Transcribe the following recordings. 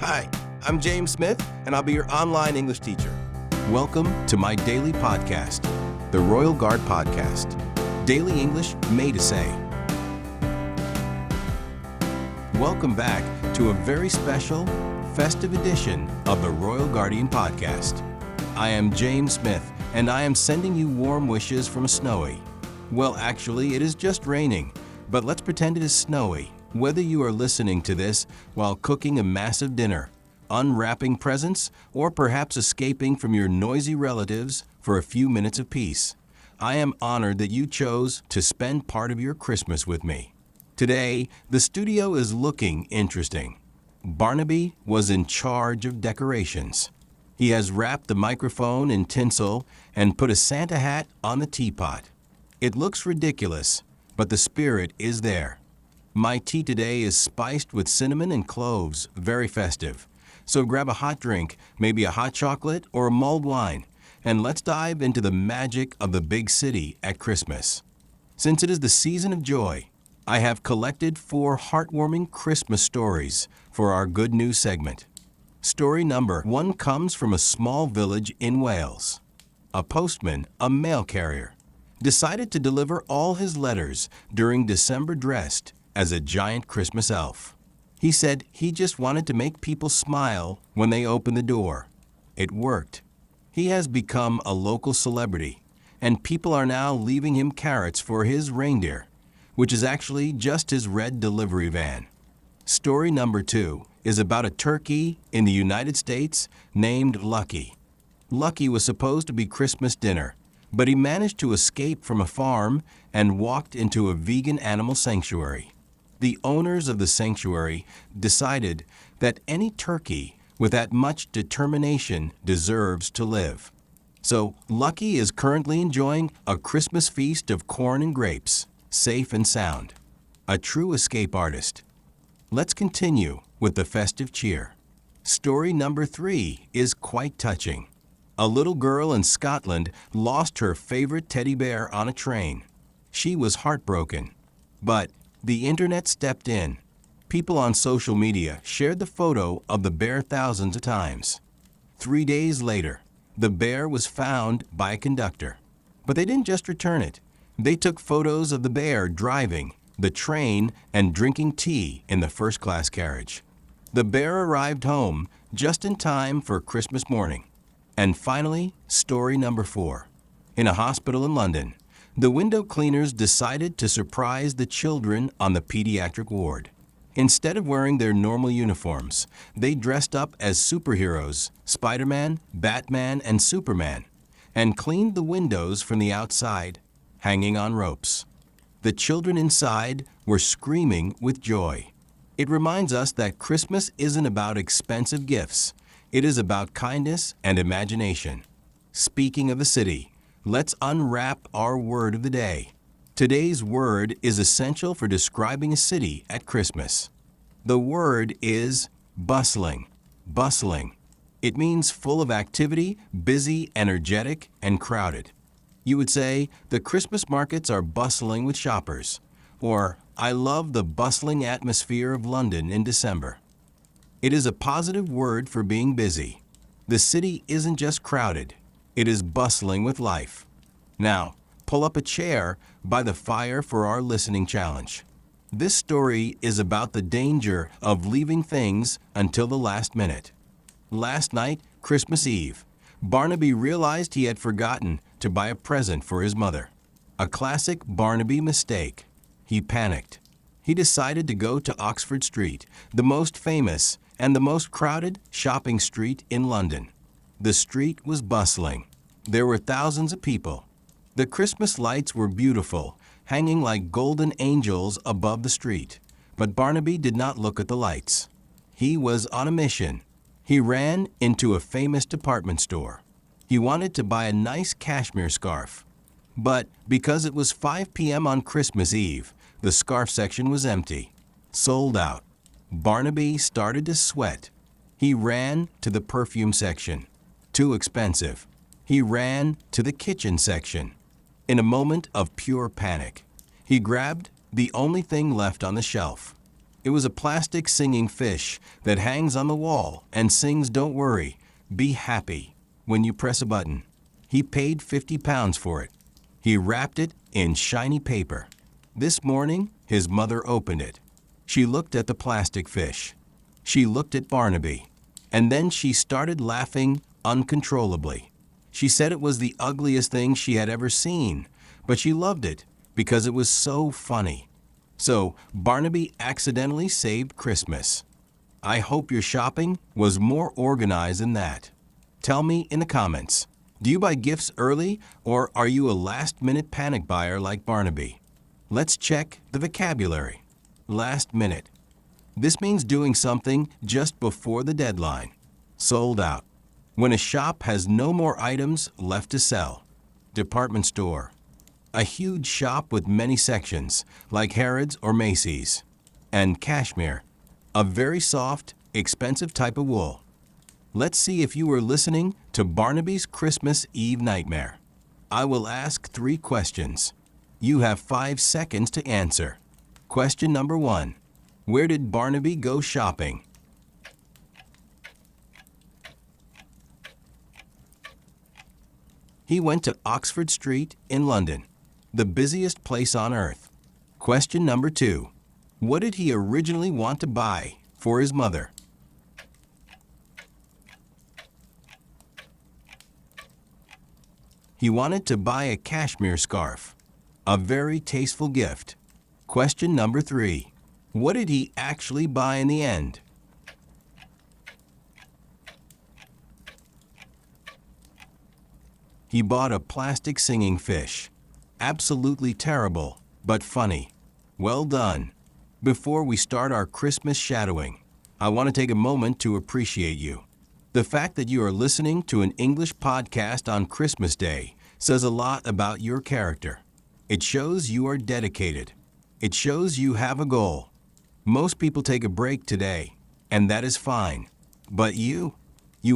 Hi, I'm James Smith, and I'll be your online English teacher. Welcome to my daily podcast, the Royal Guard Podcast. Daily English made to say. Welcome back to a very special, festive edition of the Royal Guardian Podcast. I am James Smith, and I am sending you warm wishes from snowy. Well, actually, it is just raining, but let's pretend it is snowy. Whether you are listening to this while cooking a massive dinner, unwrapping presents, or perhaps escaping from your noisy relatives for a few minutes of peace, I am honored that you chose to spend part of your Christmas with me. Today, the studio is looking interesting. Barnaby was in charge of decorations. He has wrapped the microphone in tinsel and put a Santa hat on the teapot. It looks ridiculous, but the spirit is there. My tea today is spiced with cinnamon and cloves, very festive. So grab a hot drink, maybe a hot chocolate or a mulled wine, and let's dive into the magic of the big city at Christmas. Since it is the season of joy, I have collected 4 heartwarming Christmas stories for our Good News segment. Story number 1 comes from a small village in Wales. A postman, a mail carrier, decided to deliver all his letters during December dressed as a giant Christmas elf. He said he just wanted to make people smile when they opened the door. It worked. He has become a local celebrity, and people are now leaving him carrots for his reindeer, which is actually just his red delivery van. Story number 2 is about a turkey in the United States named Lucky. Lucky was supposed to be Christmas dinner, but he managed to escape from a farm and walked into a vegan animal sanctuary. The owners of the sanctuary decided that any turkey with that much determination deserves to live. So Lucky is currently enjoying a Christmas feast of corn and grapes, safe and sound. A true escape artist. Let's continue with the festive cheer. Story number 3 is quite touching. A little girl in Scotland lost her favorite teddy bear on a train. She was heartbroken, but the internet stepped in. People on social media shared the photo of the bear thousands of times. 3 days later, the bear was found by a conductor. But they didn't just return it. They took photos of the bear driving the train and drinking tea in the first-class carriage. The bear arrived home just in time for Christmas morning. And finally, story number 4. In a hospital in London, the window cleaners decided to surprise the children on the pediatric ward. Instead of wearing their normal uniforms, they dressed up as superheroes, Spider-Man, Batman, and Superman, and cleaned the windows from the outside, hanging on ropes. The children inside were screaming with joy. It reminds us that Christmas isn't about expensive gifts. It is about kindness and imagination. Speaking of the city, let's unwrap our word of the day. Today's word is essential for describing a city at Christmas. The word is bustling. Bustling. It means full of activity, busy, energetic, and crowded. You would say, the Christmas markets are bustling with shoppers. Or, I love the bustling atmosphere of London in December. It is a positive word for being busy. The city isn't just crowded. It is bustling with life. Now, pull up a chair by the fire for our listening challenge. This story is about the danger of leaving things until the last minute. Last night, Christmas Eve, Barnaby realized he had forgotten to buy a present for his mother. A classic Barnaby mistake. He panicked. He decided to go to Oxford Street, the most famous and the most crowded shopping street in London. The street was bustling. There were thousands of people. The Christmas lights were beautiful, hanging like golden angels above the street. But Barnaby did not look at the lights. He was on a mission. He ran into a famous department store. He wanted to buy a nice cashmere scarf. But because it was 5 p.m. on Christmas Eve, the scarf section was empty. Sold out. Barnaby started to sweat. He ran to the perfume section. Too expensive. He ran to the kitchen section. In a moment of pure panic, he grabbed the only thing left on the shelf. It was a plastic singing fish that hangs on the wall and sings "Don't worry, be happy" when you press a button. He paid 50 pounds for it. He wrapped it in shiny paper. This morning, his mother opened it. She looked at the plastic fish. She looked at Barnaby. And then she started laughing uncontrollably. She said it was the ugliest thing she had ever seen, but she loved it because it was so funny. So, Barnaby accidentally saved Christmas. I hope your shopping was more organized than that. Tell me in the comments, do you buy gifts early or are you a last-minute panic buyer like Barnaby? Let's check the vocabulary. Last minute. This means doing something just before the deadline. Sold out. When a shop has no more items left to sell. Department store. A huge shop with many sections, like Harrods or Macy's. And cashmere. A very soft, expensive type of wool. Let's see if you were listening to Barnaby's Christmas Eve Nightmare. I will ask 3 questions. You have 5 seconds to answer. Question number 1. Where did Barnaby go shopping? He went to Oxford Street in London, the busiest place on earth. Question number 2. What did he originally want to buy for his mother? He wanted to buy a cashmere scarf, a very tasteful gift. Question number 3. What did he actually buy in the end? He bought a plastic singing fish. Absolutely terrible, but funny. Well done. Before we start our Christmas shadowing, I want to take a moment to appreciate you. The fact that you are listening to an English podcast on Christmas Day says a lot about your character. It shows you are dedicated. It shows you have a goal. Most people take a break today, and that is fine. But you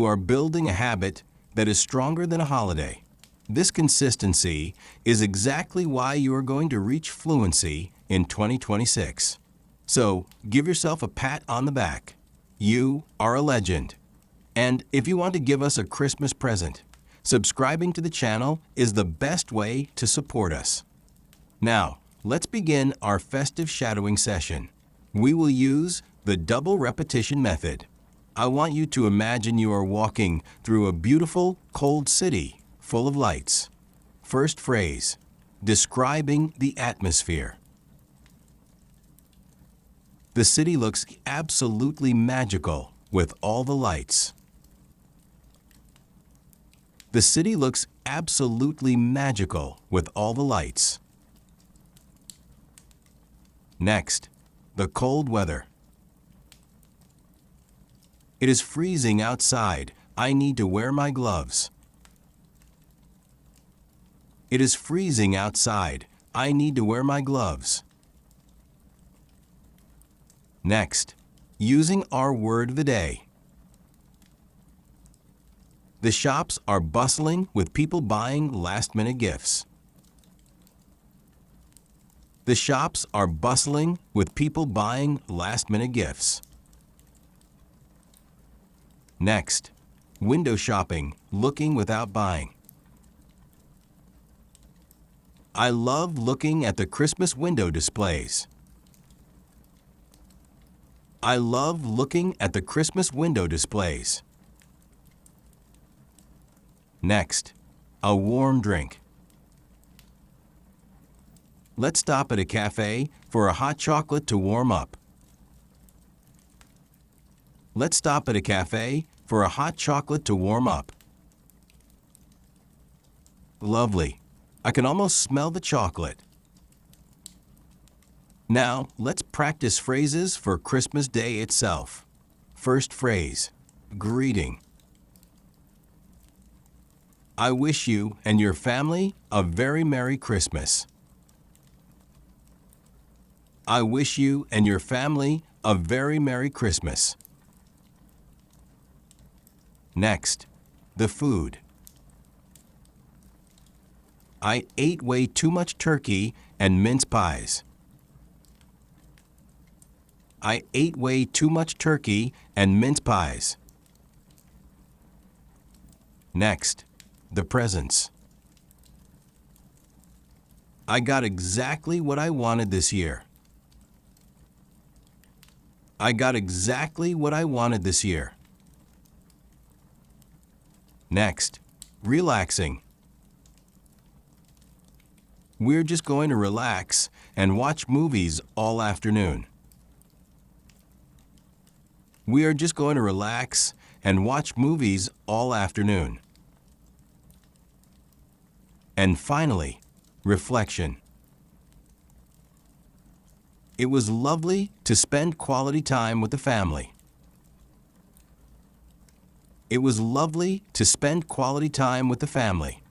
are building a habit that is stronger than a holiday. This consistency is exactly why you are going to reach fluency in 2026. So, give yourself a pat on the back. You are a legend. And if you want to give us a Christmas present, subscribing to the channel is the best way to support us. Now, let's begin our festive shadowing session. We will use the double repetition method. I want you to imagine you are walking through a beautiful, cold city full of lights. First phrase, describing the atmosphere. The city looks absolutely magical with all the lights. The city looks absolutely magical with all the lights. Next, the cold weather. It is freezing outside. I need to wear my gloves. It is freezing outside. I need to wear my gloves. Next, using our word of the day. The shops are bustling with people buying last-minute gifts. The shops are bustling with people buying last-minute gifts. Next, window shopping, looking without buying. I love looking at the Christmas window displays. I love looking at the Christmas window displays. Next, a warm drink. Let's stop at a cafe for a hot chocolate to warm up. Let's stop at a cafe for a hot chocolate to warm up. Lovely. I can almost smell the chocolate. Now, let's practice phrases for Christmas Day itself. First phrase, greeting. I wish you and your family a very Merry Christmas. I wish you and your family a very Merry Christmas. Next, the food. I ate way too much turkey and mince pies. I ate way too much turkey and mince pies. Next, the presents. I got exactly what I wanted this year. I got exactly what I wanted this year. Next, relaxing. We're just going to relax and watch movies all afternoon. We are just going to relax and watch movies all afternoon. And finally, reflection. It was lovely to spend quality time with the family. It was lovely to spend quality time with the family.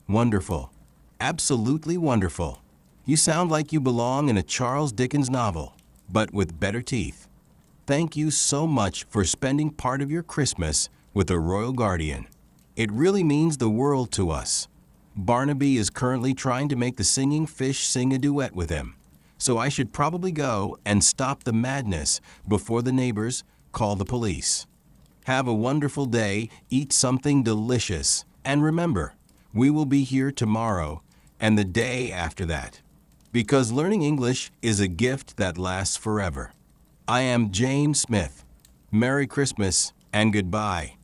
Wonderful. Absolutely wonderful. You sound like you belong in a Charles Dickens novel, but with better teeth. Thank you so much for spending part of your Christmas with a Royal Guardian. It really means the world to us. Barnaby is currently trying to make the singing fish sing a duet with him, so I should probably go and stop the madness before the neighbors call the police. Have a wonderful day, eat something delicious, and remember, we will be here tomorrow and the day after that, because learning English is a gift that lasts forever. I am James Smith. Merry Christmas and goodbye.